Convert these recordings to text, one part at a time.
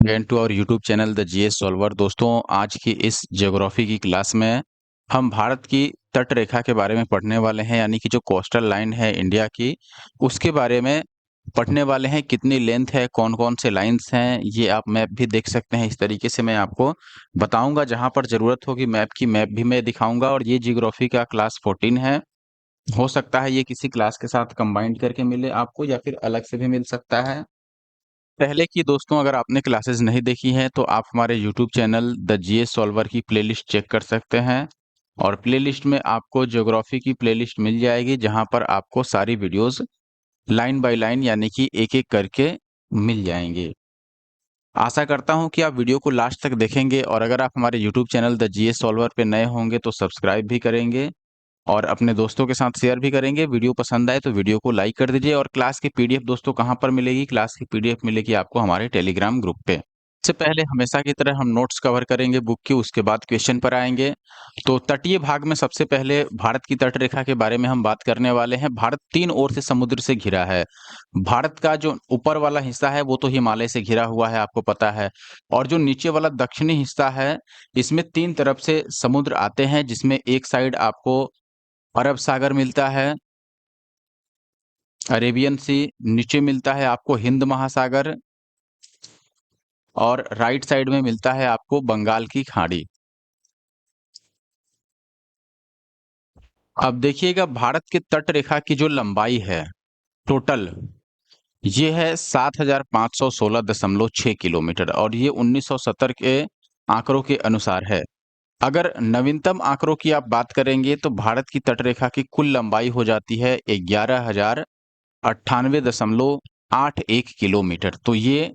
Again to our YouTube channel the GS solver. दोस्तों, आज की इस ज्योग्राफी की क्लास में हम भारत की तट रेखा के बारे में पढ़ने वाले हैं, यानी कि जो कोस्टल लाइन है इंडिया की, उसके बारे में पढ़ने वाले हैं। कितनी लेंथ है, कौन कौन से लाइंस हैं, ये आप मैप भी देख सकते हैं। इस तरीके से मैं आपको बताऊंगा। जहां पर जरूरत होगी मैप की, मैप भी मैं दिखाऊंगा। और ये ज्योग्राफी का क्लास 14 है। हो सकता है ये किसी क्लास के साथ कंबाइंड करके मिले आपको, या फिर अलग से भी मिल सकता है। पहले की दोस्तों, अगर आपने क्लासेस नहीं देखी हैं तो आप हमारे YouTube channel the GS solver की प्लेलिस्ट चेक कर सकते हैं। और प्लेलिस्ट में आपको ज्योग्राफी की प्लेलिस्ट मिल जाएगी, जहां पर आपको सारी वीडियोस लाइन बाय लाइन यानी कि एक एक करके मिल जाएंगे। आशा करता हूं कि आप वीडियो को लास्ट तक देखेंगे, और अगर आप हमारे YouTube channel the GS solver पे नए होंगे तो सब्सक्राइब भी करेंगे और अपने दोस्तों के साथ शेयर भी करेंगे। वीडियो पसंद आए तो वीडियो को लाइक कर दीजिए। और क्लास की पीडीएफ दोस्तों कहाँ पर मिलेगी? क्लास की पीडीएफ मिलेगी आपको हमारे टेलीग्राम ग्रुप पे। इससे पहले हमेशा की तरह हम नोट्स कवर करेंगे बुक की, उसके बाद क्वेश्चन पर आएंगे। तो तटीय भाग में सबसे पहले भारत की तट रेखा के बारे में हम बात करने वाले हैं। भारत तीन ओर से समुद्र से घिरा है। भारत का जो ऊपर वाला हिस्सा है वो तो हिमालय से घिरा हुआ है, आपको पता है। और जो नीचे वाला दक्षिणी हिस्सा है, इसमें तीन तरफ से समुद्र आते हैं, जिसमें एक साइड आपको अरब सागर मिलता है, अरेबियन सी। नीचे मिलता है आपको हिंद महासागर, और राइट साइड में मिलता है आपको बंगाल की खाड़ी। अब देखिएगा, भारत के तट रेखा की जो लंबाई है टोटल, ये है 7,516.6 किलोमीटर, और ये 1970 के आंकड़ों के अनुसार है। अगर नवीनतम आंकड़ों की आप बात करेंगे तो भारत की तट रेखा की कुल लंबाई हो जाती है 11,098.81 किलोमीटर। तो ये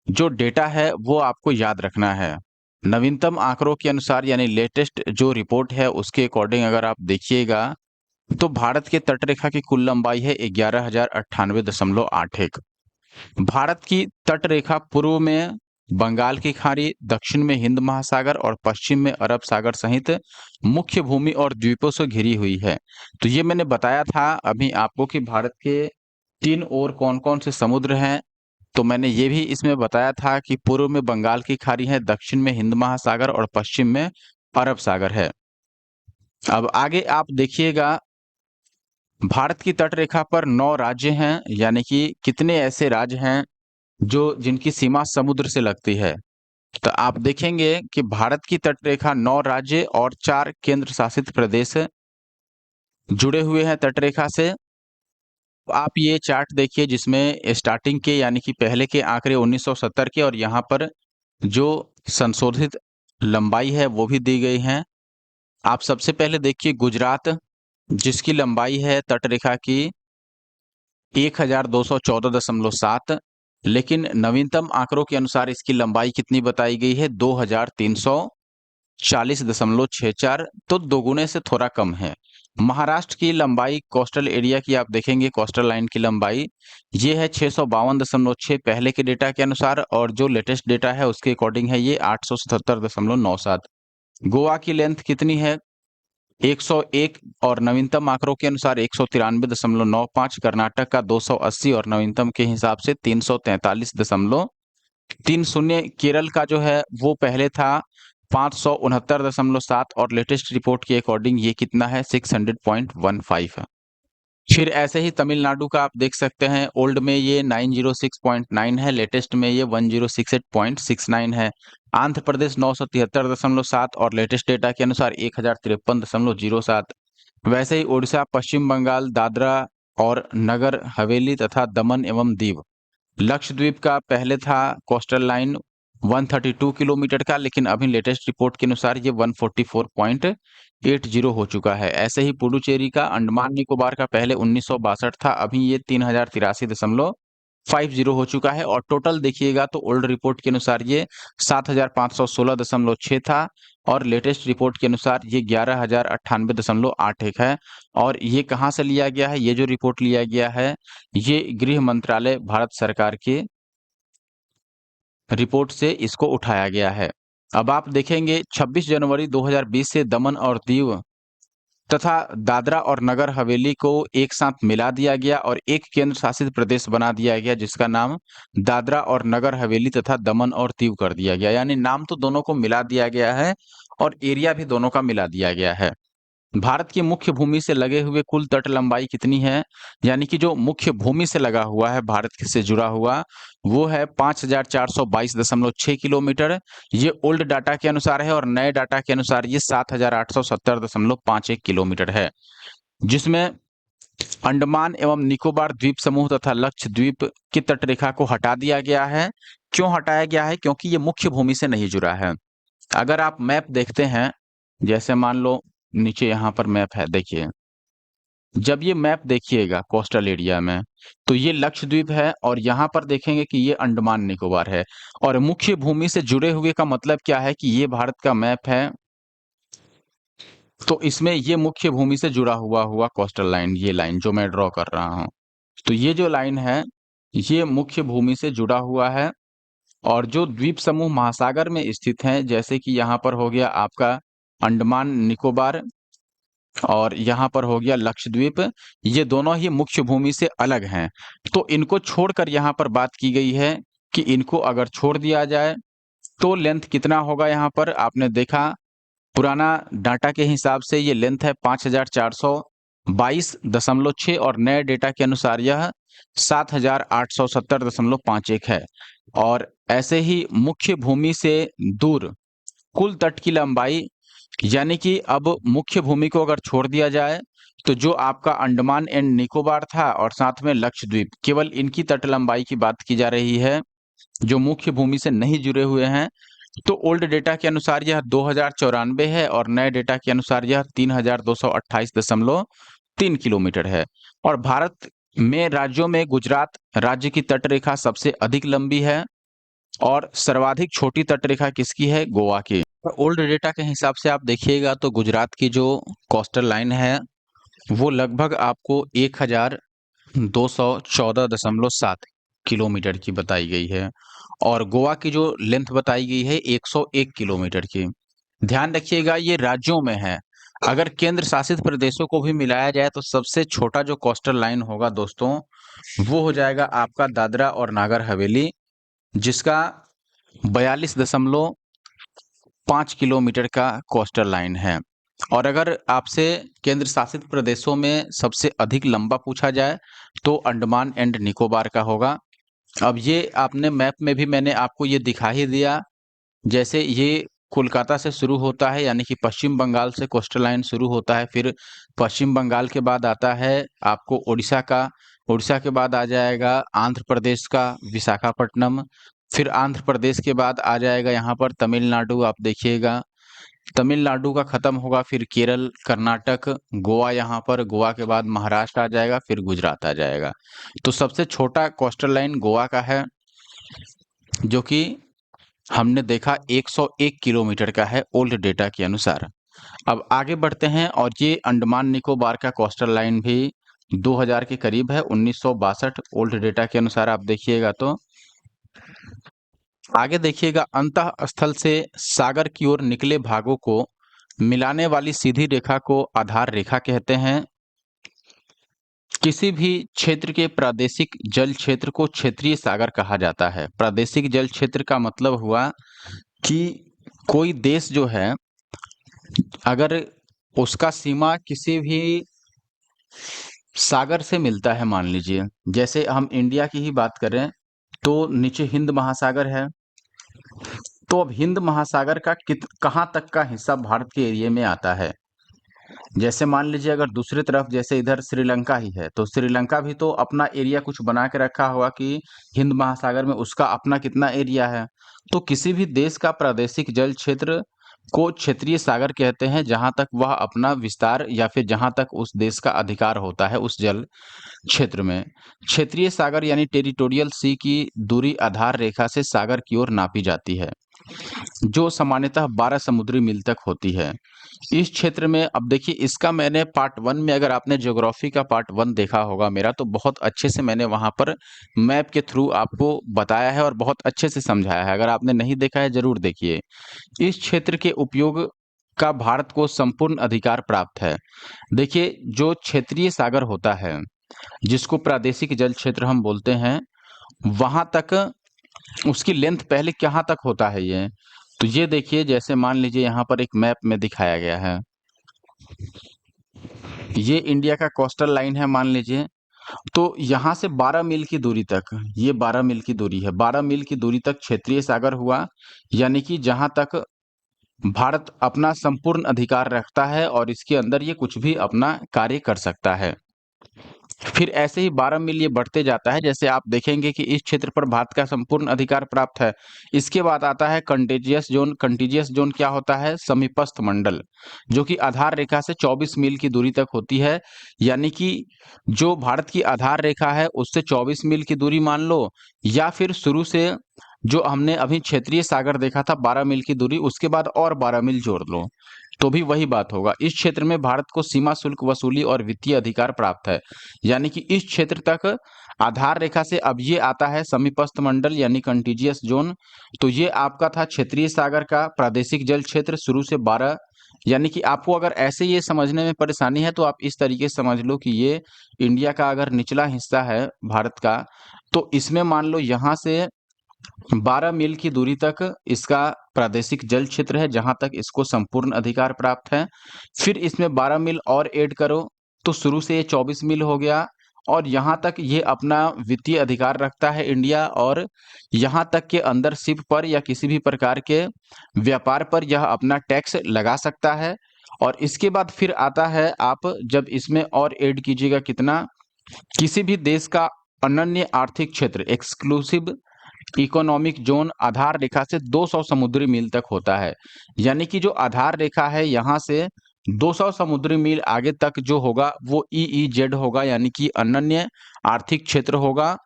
जो डेटा है वो आपको याद रखना है। नवीनतम आंकड़ों के अनुसार, यानी लेटेस्ट जो रिपोर्ट है उसके अकॉर्डिंग अगर आप देखिएगा, तो भारत के तट रेखा की कुल लंबाई है 11,098.81। भारत की तट रेखा पूर्व में बंगाल की खाड़ी, दक्षिण में हिंद महासागर और पश्चिम में अरब सागर सहित मुख्य भूमि और द्वीपों से घिरी हुई है। तो ये मैंने बताया था अभी आपको कि भारत के तीन ओर कौन-कौन से समुद्र हैं। तो मैंने ये भी इसमें बताया था कि पूर्व में बंगाल की खाड़ी है, दक्षिण में हिंद महासागर और पश्चिम में अरब सागर है। अब आगे आप देखिएगा, भारत की तट रेखा पर 9 राज्य हैं, यानी कि कितने ऐसे राज्य हैं जो जिनकी सीमा समुद्र से लगती है। तो आप देखेंगे कि भारत की तट रेखा 9 राज्य और 4 केंद्र शासित प्रदेश जुड़े हुए हैं तट रेखा से। आप ये चार्ट देखिए, जिसमें स्टार्टिंग के यानी कि पहले के आंकड़े 1970 के, और यहाँ पर जो संशोधित लंबाई है वो भी दी गई है। आप सबसे पहले देखिए गुजरात, जिसकी लंबाई है तट रेखा की 1214.7, लेकिन नवीनतम आंकड़ों के अनुसार इसकी लंबाई कितनी बताई गई है? 2340.64, तो दोगुने से थोड़ा कम है। महाराष्ट्र की लंबाई कोस्टल एरिया की आप देखेंगे, कोस्टल लाइन की लंबाई ये है 652.6 पहले के डेटा के अनुसार, और जो लेटेस्ट डेटा है उसके अकॉर्डिंग है ये 877.97। गोवा की लेंथ कितनी है? 101, और नवीनतम आंकड़ों के अनुसार 193.95। कर्नाटक का 280, और नवीनतम के हिसाब से 343.30। केरल का जो है वो पहले था 569.7, और लेटेस्ट रिपोर्ट के अकॉर्डिंग ये कितना है? 600.15 है। फिर ऐसे ही तमिलनाडु का आप देख सकते हैं, ओल्ड में ये 906.9 है, लेटेस्ट में ये 1068.69 है। आंध्र प्रदेश 973.7, और लेटेस्ट डेटा के अनुसार 1053.07। वैसे ही उड़ीसा, पश्चिम बंगाल, दादरा और नगर हवेली तथा दमन एवं दीव। लक्षद्वीप का पहले था कोस्टल लाइन 132 किलोमीटर का, लेकिन अभी लेटेस्ट रिपोर्ट के अनुसार ये 144.80 हो चुका है। ऐसे ही पुडुचेरी का, अंडमान निकोबार का पहले 1962 था, अभी ये 3083.50 हो चुका है। और टोटल देखिएगा तो ओल्ड रिपोर्ट के अनुसार ये 7516.6 था, और लेटेस्ट रिपोर्ट के अनुसार ये 11,098.81 है। और ये कहाँ से लिया गया है? ये जो रिपोर्ट लिया गया है, ये गृह मंत्रालय भारत सरकार के रिपोर्ट से इसको उठाया गया है। अब आप देखेंगे 26 जनवरी 2020 से दमन और दीव तथा दादरा और नगर हवेली को एक साथ मिला दिया गया और एक केंद्र शासित प्रदेश बना दिया गया, जिसका नाम दादरा और नगर हवेली तथा दमन और दीव कर दिया गया। यानी नाम तो दोनों को मिला दिया गया है और एरिया भी दोनों का मिला दिया गया है। भारत की मुख्य भूमि से लगे हुए कुल तट लंबाई कितनी है? यानी कि जो मुख्य भूमि से लगा हुआ है, भारत से जुड़ा हुआ, वो है 5422.6 किलोमीटर। ये ओल्ड डाटा के अनुसार है और नए डाटा के अनुसार ये 7870.51 किलोमीटर है, जिसमें अंडमान एवं निकोबार द्वीप समूह तथा लक्षद्वीप की तटरेखा को हटा दिया गया है। क्यों हटाया गया है? क्योंकि ये मुख्य भूमि से नहीं जुड़ा है। अगर आप मैप देखते हैं, जैसे मान लो नीचे यहाँ पर मैप है, देखिए। जब ये मैप देखिएगा कोस्टल एरिया में, तो ये लक्षद्वीप है और यहाँ पर देखेंगे कि ये अंडमान निकोबार है। और मुख्य भूमि से जुड़े हुए का मतलब क्या है कि ये भारत का मैप है, तो इसमें ये मुख्य भूमि से जुड़ा हुआ कोस्टल लाइन, ये लाइन जो मैं ड्रॉ कर रहा हूँ, तो ये जो लाइन है, ये मुख्य भूमि से जुड़ा हुआ है। और जो द्वीप समूह महासागर में स्थित हैं, जैसे कि यहाँ पर हो गया आपका अंडमान निकोबार और यहाँ पर हो गया लक्षद्वीप, ये दोनों ही मुख्य भूमि से अलग हैं। तो इनको छोड़कर यहाँ पर बात की गई है कि इनको अगर छोड़ दिया जाए तो लेंथ कितना होगा? यहाँ पर आपने देखा पुराना डाटा के हिसाब से ये लेंथ है 5422.6 और नए डेटा के अनुसार यह 7870.51 है। और ऐसे ही मुख्य भूमि से दूर कुल तट की लंबाई, यानी कि अब मुख्य भूमि को अगर छोड़ दिया जाए तो जो आपका अंडमान एंड निकोबार था और साथ में लक्षद्वीप, केवल इनकी तट लंबाई की बात की जा रही है जो मुख्य भूमि से नहीं जुड़े हुए हैं। तो ओल्ड डेटा के अनुसार यह 2094 है और नए डेटा के अनुसार यह 3228.3 किलोमीटर है। और भारत में राज्यों में गुजरात राज्य की तटरेखा सबसे अधिक लंबी है और सर्वाधिक छोटी तटरेखा किसकी है? गोवा की। ओल्ड डेटा के हिसाब से आप देखिएगा तो गुजरात की जो कोस्टल लाइन है वो लगभग आपको 1214.7 किलोमीटर की बताई गई है और गोवा की जो लेंथ बताई गई है 101 किलोमीटर की। ध्यान रखिएगा ये राज्यों में है। अगर केंद्र शासित प्रदेशों को भी मिलाया जाए तो सबसे छोटा जो कोस्टल लाइन होगा दोस्तों, वो हो जाएगा आपका दादरा और नागर हवेली, जिसका 42.5 किलोमीटर का कोस्टल लाइन है। और अगर आपसे केंद्र शासित प्रदेशों में सबसे अधिक लंबा पूछा जाए तो अंडमान एंड निकोबार का होगा। अब ये आपने मैप में भी मैंने आपको ये दिखा ही दिया, जैसे ये कोलकाता से शुरू होता है, यानी कि पश्चिम बंगाल से कोस्टल लाइन शुरू होता है, फिर पश्चिम बंगाल के बाद आता है आपको उड़ीसा का, उड़ीसा के बाद आ जाएगा आंध्र प्रदेश का विशाखापट्टनम, फिर आंध्र प्रदेश के बाद आ जाएगा यहाँ पर तमिलनाडु, आप देखिएगा तमिलनाडु का खत्म होगा, फिर केरल, कर्नाटक, गोवा, यहाँ पर गोवा के बाद महाराष्ट्र आ जाएगा, फिर गुजरात आ जाएगा। तो सबसे छोटा कोस्टल लाइन गोवा का है, जो कि हमने देखा 101 किलोमीटर का है ओल्ड डेटा के अनुसार। अब आगे बढ़ते हैं और ये अंडमान निकोबार का कोस्टल लाइन भी 2000 के करीब है, 1962 ओल्ड डेटा के अनुसार आप देखिएगा तो। आगे देखिएगा, अंतः स्थल से सागर की ओर निकले भागों को मिलाने वाली सीधी रेखा को आधार रेखा कहते हैं। किसी भी क्षेत्र के प्रादेशिक जल क्षेत्र को क्षेत्रीय सागर कहा जाता है। प्रादेशिक जल क्षेत्र का मतलब हुआ कि कोई देश जो है, अगर उसका सीमा किसी भी सागर से मिलता है, मान लीजिए जैसे हम इंडिया की ही बात करें तो नीचे हिंद महासागर है, तो अब हिंद महासागर का कहाँ तक का हिस्सा भारत के एरिया में आता है। जैसे मान लीजिए अगर दूसरी तरफ जैसे इधर श्रीलंका ही है, तो श्रीलंका भी तो अपना एरिया कुछ बना के रखा होगा कि हिंद महासागर में उसका अपना कितना एरिया है। तो किसी भी देश का प्रादेशिक जल क्षेत्र को क्षेत्रीय सागर कहते हैं, जहां तक वह अपना विस्तार या फिर जहां तक उस देश का अधिकार होता है उस जल क्षेत्र में। क्षेत्रीय सागर यानी टेरिटोरियल सी की दूरी आधार रेखा से सागर की ओर नापी जाती है, जो सामान्यतः 12 समुद्री मील तक होती है। इस क्षेत्र में अब देखिए, इसका मैंने पार्ट 1 में, अगर आपने ज्योग्राफी का पार्ट 1 देखा होगा मेरा, तो बहुत अच्छे से मैंने वहां पर मैप के थ्रू आपको बताया है और बहुत अच्छे से समझाया है। अगर आपने नहीं देखा है जरूर देखिए। इस क्षेत्र के उपयोग का भारत को संपूर्ण अधिकार प्राप्त है। देखिए, जो क्षेत्रीय सागर होता है, जिसको प्रादेशिक जल क्षेत्र हम बोलते हैं, वहाँ तक उसकी लेंथ पहले कहाँ तक होता है ये? तो ये देखिए, जैसे मान लीजिए यहाँ पर एक मैप में दिखाया गया है। ये इंडिया का कोस्टल लाइन है मान लीजिए, तो यहाँ से 12 मील की दूरी तक, ये 12 मील की दूरी है, 12 मील की दूरी तक क्षेत्रीय सागर हुआ, यानी कि जहाँ तक भारत अपना संपूर्ण अधिकार रखता है और इसके अंदर ये कुछ भी अपना कार्य कर सकता है। फिर ऐसे ही 12 मील ये बढ़ते जाता है, जैसे आप देखेंगे कि इस क्षेत्र पर भारत का संपूर्ण अधिकार प्राप्त है। इसके बाद आता है कंटिजियस जोन। कंटिजियस जोन क्या होता है? समीपस्थ मंडल, जो कि आधार रेखा से 24 मील की दूरी तक होती है। यानी कि जो भारत की आधार रेखा है उससे 24 मील की दूरी मान लो, या फिर शुरू से जो हमने अभी क्षेत्रीय सागर देखा था 12 मील की दूरी, उसके बाद और 12 मील जोड़ लो तो भी वही बात होगा। इस क्षेत्र में भारत को सीमा शुल्क वसूली और वित्तीय अधिकार प्राप्त है। यानी कि इस क्षेत्र तक आधार रेखा से अब ये आता है समीपस्थ मंडल यानी कंटिजियस जोन। तो ये आपका था क्षेत्रीय सागर का प्रादेशिक जल क्षेत्र शुरू से 12। यानी कि आपको अगर ऐसे ये समझने में परेशानी है तो आप इस तरीके से समझ लो कि ये इंडिया का अगर निचला हिस्सा है भारत का, तो इसमें मान लो यहाँ से 12 मील की दूरी तक इसका प्रादेशिक जल क्षेत्र है, जहां तक इसको संपूर्ण अधिकार प्राप्त है। फिर इसमें 12 मील और ऐड करो तो शुरू से ये 24 मील हो गया, और यहाँ तक ये अपना वित्तीय अधिकार रखता है इंडिया, और यहाँ तक के अंदर शिप पर या किसी भी प्रकार के व्यापार पर यह अपना टैक्स लगा सकता है। और इसके बाद फिर आता है, आप जब इसमें और ऐड कीजिएगा कितना, किसी भी देश का अनन्य आर्थिक क्षेत्र एक्सक्लूसिव इकोनॉमिक जोन आधार रेखा से 200 समुद्री मील तक होता है। यानी कि जो आधार रेखा है यहाँ से 200 समुद्री मील आगे तक जो होगा वो ईईजेड होगा, यानी कि अनन्य आर्थिक क्षेत्र होगा,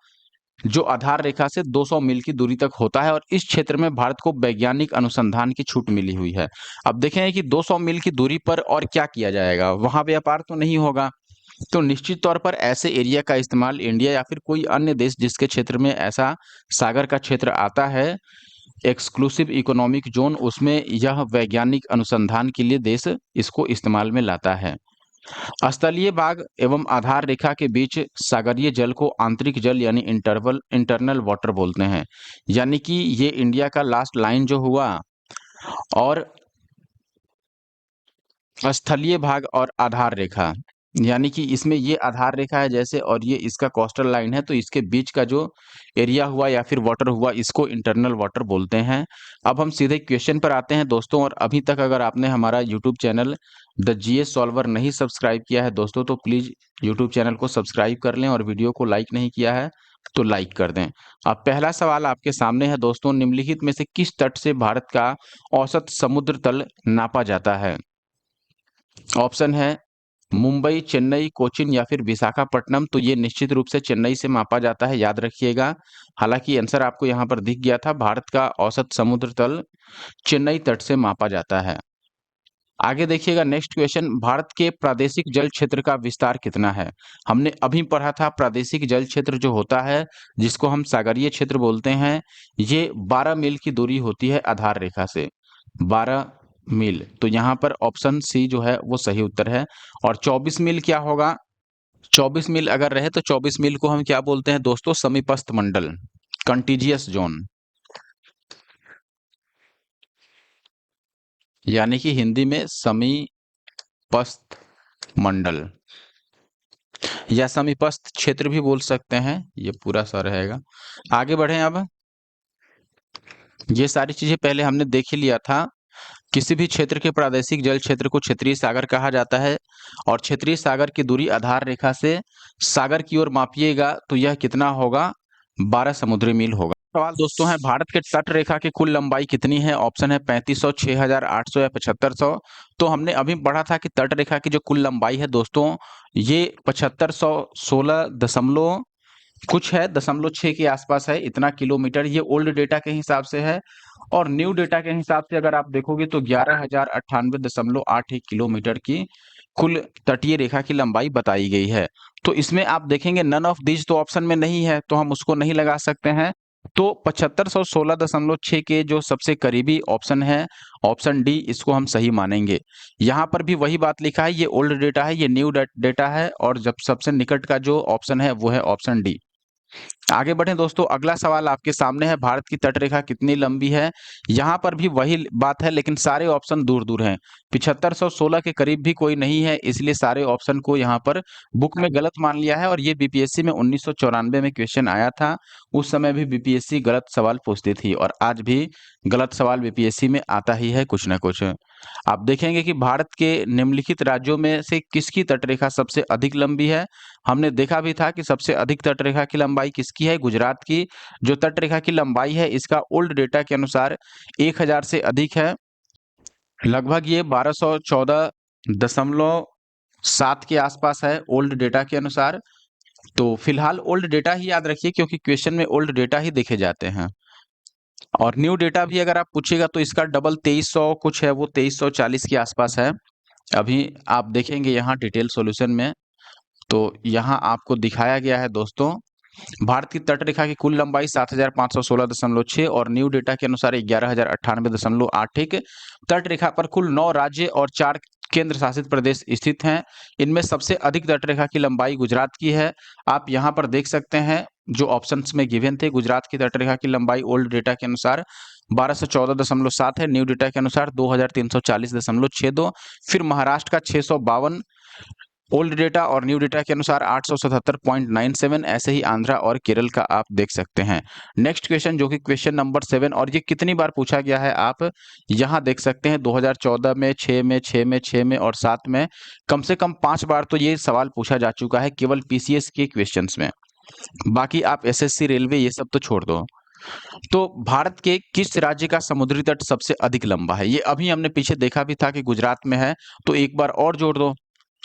जो आधार रेखा से 200 मील की दूरी तक होता है। और इस क्षेत्र में भारत को वैज्ञानिक अनुसंधान की छूट मिली हुई है। अब देखें कि 200 मील की दूरी पर और क्या किया जाएगा, वहां व्यापार तो नहीं होगा। तो निश्चित तौर पर ऐसे एरिया का इस्तेमाल इंडिया या फिर कोई अन्य देश जिसके क्षेत्र में ऐसा सागर का क्षेत्र आता है एक्सक्लूसिव इकोनॉमिक जोन, उसमें यह वैज्ञानिक अनुसंधान के लिए देश इसको इस्तेमाल में लाता है। स्थलीय भाग एवं आधार रेखा के बीच सागरीय जल को आंतरिक जल यानी इंटरनल वाटर बोलते हैं। यानी कि ये इंडिया का लास्ट लाइन जो हुआ, और स्थलीय भाग और आधार रेखा, यानी कि इसमें ये आधार रेखा है जैसे, और ये इसका कोस्टल लाइन है, तो इसके बीच का जो एरिया हुआ या फिर वाटर हुआ इसको इंटरनल वाटर बोलते हैं। अब हम सीधे क्वेश्चन पर आते हैं दोस्तों, और अभी तक अगर आपने हमारा YouTube channel the GS solver नहीं सब्सक्राइब किया है दोस्तों, तो प्लीज यूट्यूब चैनल को सब्सक्राइब कर लें, और वीडियो को लाइक नहीं किया है तो लाइक कर दें। अब पहला सवाल आपके सामने है दोस्तों, निम्नलिखित में से किस तट से भारत का औसत समुद्र तल नापा जाता है? ऑप्शन है मुंबई, चेन्नई, कोचीन या फिर विशाखापट्टनम। तो ये निश्चित रूप से चेन्नई से मापा जाता है, याद रखिएगा। हालांकि आंसर आपको यहाँ पर दिख गया था, भारत का औसत समुद्र तल चेन्नई तट से मापा जाता है। आगे देखिएगा नेक्स्ट क्वेश्चन, भारत के प्रादेशिक जल क्षेत्र का विस्तार कितना है? हमने अभी पढ़ा था प्रादेशिक जल क्षेत्र जो होता है, जिसको हम सागरीय क्षेत्र बोलते हैं, ये 12 मील की दूरी होती है आधार रेखा से, 12 मील। तो यहाँ पर ऑप्शन सी जो है वो सही उत्तर है। और 24 मील क्या होगा? 24 मील अगर रहे तो 24 मील को हम क्या बोलते हैं दोस्तों? समीपस्थ मंडल, कंटिजियस जोन, यानी कि हिंदी में समीपस्थ मंडल या समीपस्थ क्षेत्र भी बोल सकते हैं, ये पूरा सा रहेगा। आगे बढ़ें अब, ये सारी चीजें पहले हमने देख ही लिया था। किसी भी क्षेत्र के प्रादेशिक जल क्षेत्र को क्षेत्रीय सागर कहा जाता है, और क्षेत्रीय सागर की दूरी आधार रेखा से सागर की ओर मापिएगा तो यह कितना होगा? 12 समुद्री मील होगा। सवाल दोस्तों है, भारत के तट रेखा की कुल लंबाई कितनी है? ऑप्शन है 3500, 6800 या 7500। तो हमने अभी पढ़ा था कि तट रेखा की जो कुल लंबाई है दोस्तों, ये 7516 दशमलव कुछ है, 0.6 के आसपास है, इतना किलोमीटर। ये ओल्ड डेटा के हिसाब से है, और न्यू डेटा के हिसाब से अगर आप देखोगे तो 11,098.81 किलोमीटर की कुल तटीय रेखा की लंबाई बताई गई है। तो इसमें आप देखेंगे नन ऑफ दीज तो ऑप्शन में नहीं है, तो हम उसको नहीं लगा सकते हैं। तो 7516.6 के जो सबसे करीबी ऑप्शन है, ऑप्शन डी, इसको हम सही मानेंगे। यहाँ पर भी वही बात लिखा है, ये ओल्ड डेटा है, ये न्यू डेटा है, और जब सबसे निकट का जो ऑप्शन है वो है ऑप्शन डी। आगे बढ़ें दोस्तों, अगला सवाल आपके सामने है, भारत की तटरेखा कितनी लंबी है? यहाँ पर भी वही बात है, लेकिन सारे ऑप्शन दूर दूर हैं। 7516 के करीब भी कोई नहीं है, इसलिए सारे ऑप्शन को यहाँ पर बुक में गलत मान लिया है। और ये बीपीएससी में 1994 में क्वेश्चन आया था, उस समय भी बीपीएससी गलत सवाल पूछती थी, और आज भी गलत सवाल बीपीएससी में आता ही है कुछ ना कुछ। आप देखेंगे कि भारत के निम्नलिखित राज्यों में से किसकी तटरेखा सबसे अधिक लंबी है? हमने देखा भी था कि सबसे अधिक तटरेखा की लंबाई किसकी है? गुजरात की। जो तटरेखा की लंबाई है, इसका ओल्ड डेटा के अनुसार 1000 से अधिक है। लगभग ये 1214.7 के आसपास है ओल्ड डेटा के अनुसार। तो फिलहाल ओल्ड डेटा ही याद रखिए, क्योंकि क्वेश्चन में ओल्ड डेटा ही देखे जाते हैं। और न्यू डेटा भी अगर आप पूछिएगा तो इसका डबल 2300 कुछ है, वो 2340 के आसपास है। अभी आप देखेंगे यहाँ डिटेल सॉल्यूशन में, तो यहाँ आपको दिखाया गया है दोस्तों, भारत की तटरेखा की कुल लंबाई 7516.6 और न्यू डेटा के अनुसार 11098.81। तटरेखा पर कुल 9 राज्य और 4 केंद्र शासित प्रदेश स्थित हैं। इनमें सबसे अधिक तटरेखा की लंबाई गुजरात की है। आप यहाँ पर देख सकते हैं, जो ऑप्शंस में गिवन थे, गुजरात की तटरेखा की लंबाई ओल्ड डेटा के अनुसार 1214.7 है, न्यू डेटा के अनुसार 2340.62। फिर महाराष्ट्र का 652 ओल्ड डेटा और न्यू डेटा के अनुसार 877.97। ऐसे ही आंध्रा और केरल का आप देख सकते हैं। नेक्स्ट क्वेश्चन, जो कि क्वेश्चन नंबर 7, और ये कितनी बार पूछा गया है आप यहाँ देख सकते हैं, 2014 में, 6 में, 6 में, 6 में और 7 में। कम से कम 5 बार तो ये सवाल पूछा जा चुका है केवल पीसीएस के क्वेश्चंस में। बाकी आप एसएससी, रेलवे, ये सब तो छोड़ दो। तो भारत के किस राज्य का समुद्री तट सबसे अधिक लंबा है? ये अभी हमने पीछे देखा भी था कि गुजरात में है, तो एक बार और जोड़ दो,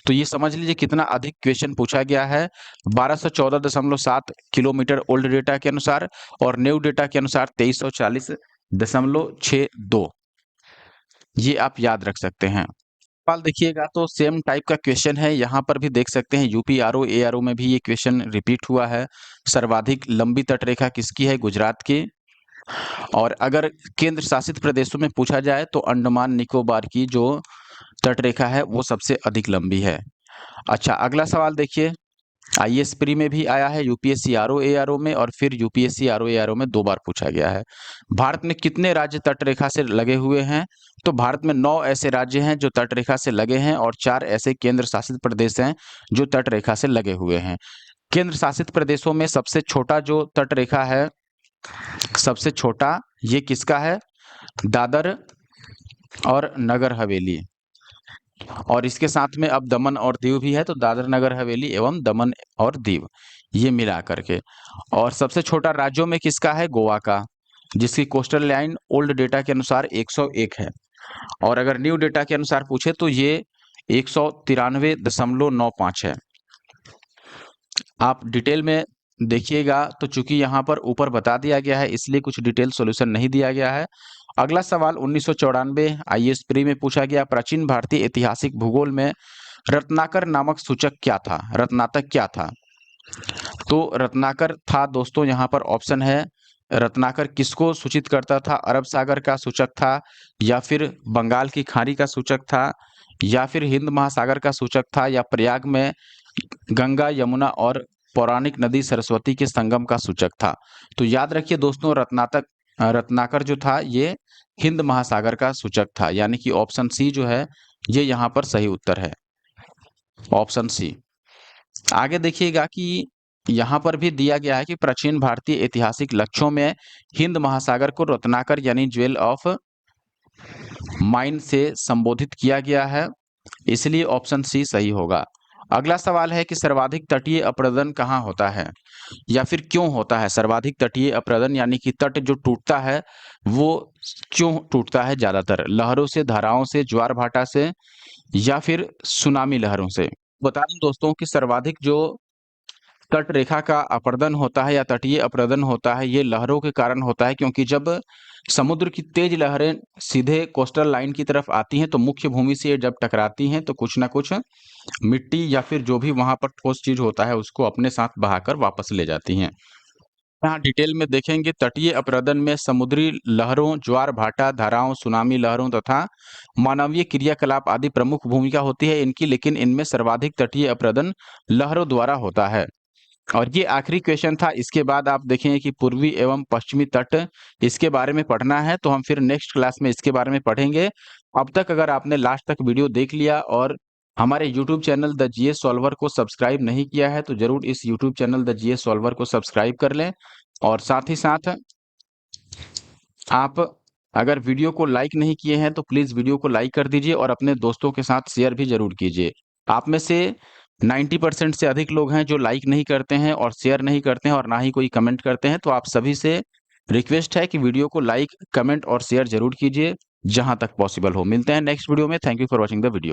तो ये समझ लीजिए कितना अधिक क्वेश्चन पूछा गया है। 1214.7 किलोमीटर ओल्ड डेटा के अनुसार, और न्यू डेटा के अनुसार 2340.62। ये आप याद रख सकते हैं। सवाल देखिएगा तो सेम टाइप का क्वेश्चन है, यहाँ पर भी देख सकते हैं, यूपीआरओ एआरओ में भी ये क्वेश्चन रिपीट हुआ है। सर्वाधिक लंबी तटरेखा किसकी है? गुजरात की। और अगर केंद्र शासित प्रदेशों में पूछा जाए तो अंडमान निकोबार की जो तटरेखा है वो सबसे अधिक लंबी है। अच्छा, अगला सवाल देखिए, आईएएस प्री में भी आया है, यूपीएससी आरओ एआरओ में, और फिर यूपीएससी आरओ एआरओ में 2 बार पूछा गया है। भारत में कितने राज्य तटरेखा से लगे हुए हैं? तो भारत में 9 ऐसे राज्य हैं जो तटरेखा से लगे हैं, और 4 ऐसे केंद्र शासित प्रदेश हैं जो तटरेखा से लगे हुए हैं। केंद्र शासित प्रदेशों में सबसे छोटा जो तटरेखा है, सबसे छोटा ये किसका है? दादर और नगर हवेली। और इसके साथ में अब दमन और दीव भी है, तो दादर नगर हवेली एवं दमन और दीव, ये मिला करके। और सबसे छोटा राज्यों में किसका है? गोवा का, जिसकी कोस्टल लाइन ओल्ड डेटा के अनुसार 101 है, और अगर न्यू डेटा के अनुसार पूछे तो ये 193.95 है। आप डिटेल में देखिएगा, तो चूंकि यहाँ पर ऊपर बता दिया गया है, इसलिए कुछ डिटेल सॉल्यूशन नहीं दिया गया है। अगला सवाल 1994 आईएएस प्री में पूछा गया, प्राचीन भारतीय ऐतिहासिक भूगोल में रत्नाकर नामक सूचक क्या था? रत्नातक क्या था? तो रत्नाकर था दोस्तों, यहाँ पर ऑप्शन है, रत्नाकर किसको सूचित करता था? अरब सागर का सूचक था, या फिर बंगाल की खाड़ी का सूचक था, या फिर हिंद महासागर का सूचक था, या प्रयाग में गंगा, यमुना और पौराणिक नदी सरस्वती के संगम का सूचक था? तो याद रखिए दोस्तों, रत्नाकर जो था ये हिंद महासागर का सूचक था, यानी कि ऑप्शन सी जो है ये यहाँ पर सही उत्तर है, ऑप्शन सी। आगे देखिएगा कि यहाँ पर भी दिया गया है कि प्राचीन भारतीय ऐतिहासिक लक्ष्यों में हिंद महासागर को रत्नाकर यानी ज्वेल ऑफ माइन से संबोधित किया गया है, इसलिए ऑप्शन सी सही होगा। अगला सवाल है कि सर्वाधिक तटीय अपरदन कहाँ होता है, या फिर क्यों होता है? सर्वाधिक तटीय अपरदन यानी कि तट जो टूटता है वो क्यों टूटता है? ज्यादातर लहरों से, धाराओं से, ज्वार भाटा से, या फिर सुनामी लहरों से। बता दूं दोस्तों कि सर्वाधिक जो तट रेखा का अपरदन होता है या तटीय अपरदन होता है, ये लहरों के कारण होता है, क्योंकि जब समुद्र की तेज लहरें सीधे कोस्टल लाइन की तरफ आती हैं तो मुख्य भूमि से जब टकराती हैं तो कुछ ना कुछ मिट्टी या फिर जो भी वहां पर ठोस चीज होता है उसको अपने साथ बहाकर वापस ले जाती हैं। यहाँ डिटेल में देखेंगे तटीय अपरदन में समुद्री लहरों, ज्वार भाटा, धाराओं, सुनामी लहरों तथा मानवीय क्रियाकलाप आदि प्रमुख भूमिका होती है इनकी, लेकिन इनमें सर्वाधिक तटीय अपरदन लहरों द्वारा होता है। और ये आखिरी क्वेश्चन था। इसके बाद आप देखेंगे कि पूर्वी एवं पश्चिमी तट, इसके बारे में पढ़ना है, तो हम फिर नेक्स्ट क्लास में इसके बारे में पढ़ेंगे। अब तक अगर आपने लास्ट तक वीडियो देख लिया और हमारे YouTube channel the GS solver को सब्सक्राइब नहीं किया है, तो ज़रूर इस YouTube channel the GS solver को सब्सक्राइब कर लें। और साथ ही साथ आप अगर वीडियो को लाइक नहीं किए हैं, तो प्लीज़ वीडियो को लाइक कर दीजिए और अपने दोस्तों के साथ शेयर भी ज़रूर कीजिए। आप में से 90% से अधिक लोग हैं जो लाइक नहीं करते हैं और शेयर नहीं करते हैं और ना ही कोई कमेंट करते हैं, तो आप सभी से रिक्वेस्ट है कि वीडियो को लाइक, कमेंट और शेयर ज़रूर कीजिए, जहाँ तक पॉसिबल हो। मिलते हैं नेक्स्ट वीडियो में। Thank you for watching the video.